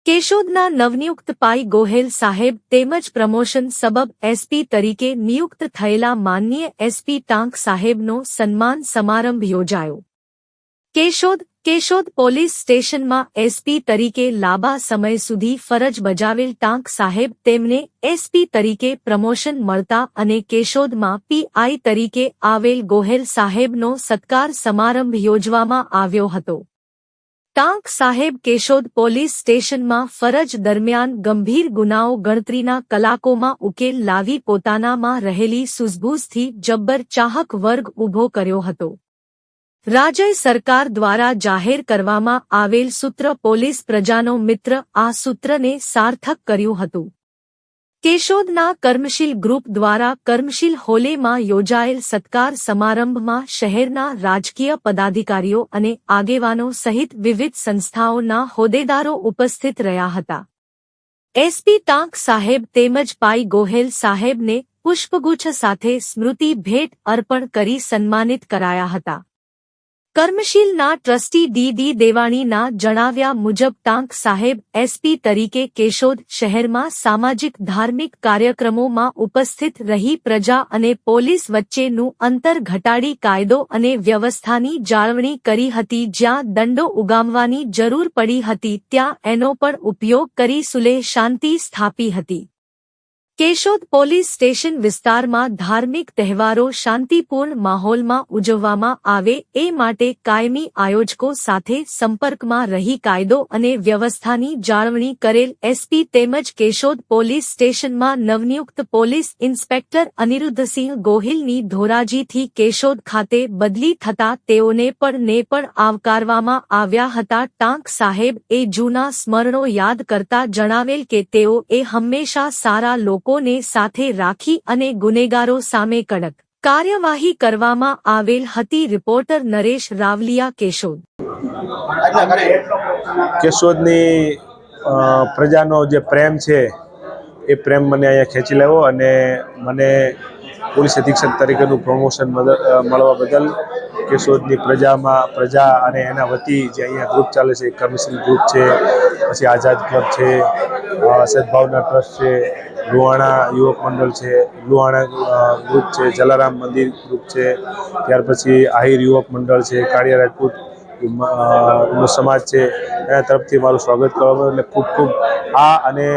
કેશોદના નવનિયુક્ત પાઈ ગોહેલ સાહેબ તેમજ પ્રમોશન સબબ એસપી તરીકે નિયુક્ત થયેલા માનનીય એસપી ટાંક સાહેબનો સન્માન સમારંભ યોજાયો। કેશોદ પોલીસ સ્ટેશનમાં એસપી તરીકે લાંબા સમય સુધી ફરજ બજાવેલ ટાંક સાહેબ તેમને એસપી તરીકે પ્રમોશન મળતા અને કેશોદમાં પીઆઈ તરીકે આવેલ ગોહેલ સાહેબનો સત્કાર સમારંભ યોજવામાં આવ્યો હતો। ટાંક સાહેબ કેશોદ પોલીસ સ્ટેશનમાં ફરજ દરમિયાન ગંભીર ગુનાઓ ગણતરીના કલાકોમાં ઉકેલ લાવી પોતાનામાં રહેલી સૂઝબૂઝથી જબ્બર ચાહક વર્ગ ઊભો કર્યો હતો। રાજ્ય સરકાર દ્વારા જાહેર કરવામાં આવેલ સૂત્ર પોલીસ પ્રજાનો મિત્ર આ સૂત્રને સાર્થક કર્યું હતું। કેશોદના કર્મશીલ ગ્રુપ દ્વારા કર્મશીલ હોલેમાં યોજાયેલ સત્કાર સમારંભમાં શહેરના રાજકીય પદાધિકારીઓ અને આગેવાનો સહિત વિવિધ સંસ્થાઓના હોદ્દેદારો ઉપસ્થિત રહ્યા હતા। એસપી ટાંક સાહેબ તેમજ પાઈ ગોહેલ સાહેબને પુષ્પગુચ્છ સાથે સ્મૃતિ ભેટ અર્પણ કરી સન્માનિત કરાયા હતા। કર્મશીલના ટ્રસ્ટી ડી દેવાણીના જણાવ્યા મુજબ ટાંક સાહેબ એસપી તરીકે કેશોદ શહેરમાં સામાજિક ધાર્મિક કાર્યક્રમોમાં ઉપસ્થિત રહી પ્રજા અને પોલીસ વચ્ચેનું અંતર ઘટાડી કાયદો અને વ્યવસ્થાની જાળવણી કરી હતી। જ્યાં દંડો ઉગામવાની જરૂર પડી હતી ત્યાં એનો પણ ઉપયોગ કરી સુલેહ શાંતિ સ્થાપી હતી। કેશોદ પોલીસ સ્ટેશન વિસ્તારમાં ધાર્મિક તહેવારો શાંતિપૂર્ણ માહોલમાં ઉજવવામાં આવે એ માટે કાયમી આયોજકો સાથે સંપર્કમાં રહી કાયદો અને વ્યવસ્થાની જાળવણી કરેલ એસપી તેમજ કેશોદ પોલીસ સ્ટેશનમાં નવનિયુક્ત પોલીસ ઇન્સ્પેક્ટર અનિરુદ્ધસિંહ ગોહિલની ધોરાજીથી કેશોદ ખાતે બદલી થતા તેઓને પણ આવકારવામાં આવ્યા હતા। ટાંક સાહેબ એ જૂના સ્મરણો યાદ કરતા જણાવેલ કે તેઓ એ હંમેશા સારા લોકો ને સાથે રાખી અને ગુનેગારો સામે કડક કાર્યવાહી કરવામાં આવેલ હતી। રિપોર્ટર નરેશ રાવલિયા, કેશોદ। કેશોદની પ્રજાનો જે પ્રેમ છે એ પ્રેમ મને અહીંયા ખેંચી લાવ્યો અને મને પોલીસ અધિક્ષક તરીકેનું પ્રમોશન મળવા બદલ કેશોદની પ્રજા અને એના વતી જે અહીંયા ગ્રુપ ચાલે છે, કર્મશીલ ગ્રુપ છે, પછી આઝાદ ક્લબ છે, સદભાવના ટ્રસ્ટ છે, લુહાણા યુવક મંડળ છે, લુહાણા ગ્રુપ છે, જલારામ મંદિર ગ્રુપ છે, ત્યાર પછી આહિર યુવક મંડળ છે, કાળિયા રાજપૂત સમાજ છે, એના તરફથી મારું સ્વાગત કરવામાં એટલે ખૂબ ખૂબ અને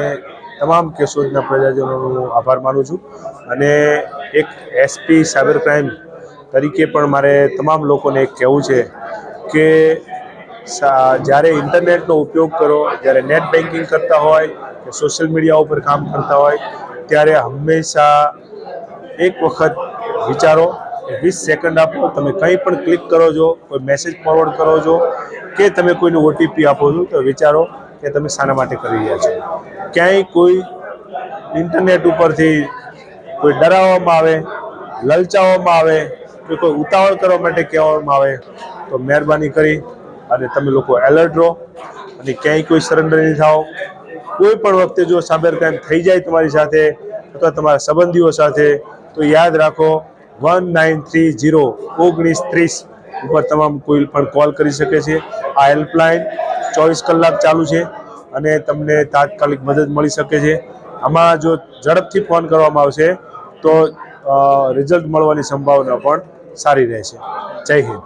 તમામ કેશોદના પ્રજાજનોનો આભાર માનું છું। અને એક એસપી સાયબર ક્રાઇમ તરીકે પણ મારે તમામ લોકોને એક કહેવું છે કે જ્યારે ઇન્ટરનેટનો ઉપયોગ કરો, જ્યારે નેટ બેન્કિંગ કરતા હોય કે સોશિયલ મીડિયા ઉપર કામ કરતા હોય ત્યારે હંમેશા એક વખત વિચારો, 20 સેકન્ડ આપો, તમે કંઈ પણ ક્લિક કરો છો, કોઈ મેસેજ ફોરવર્ડ કરો છો કે તમે કોઈને ઓટીપી આપો છો તો વિચારો કે તમે શાના માટે કરી રહ્યા છો। ક્યાંય કોઈ ઇન્ટરનેટ ઉપરથી કોઈ ડરાવવામાં આવે, લલચાવવામાં આવે કે કોઈ ઉતાવળ કરવા માટે કહેવામાં આવે તો મહેરબાની કરી અને તમે લોકો એલર્ટ રહો અને ક્યાંય કોઈ સરેન્ડર નહીં થાઓ। કોઈ પણ વખતે જો સાયબર ક્રાઇમ થઈ જાય તમારી સાથે અથવા તમારા સંબંધીઓ સાથે તો યાદ રાખો 1930 1930 ઉપર તમામ કોઈ પણ કોલ કરી શકે છે। આ હેલ્પલાઇન 24 કલાક ચાલુ છે અને તમને તાત્કાલિક મદદ મળી શકે છે। આમાં જો ઝડપથી ફોન કરવામાં આવશે તો રિઝલ્ટ મળવાની સંભાવના પણ સારી રહેશે। જય હિન્દ।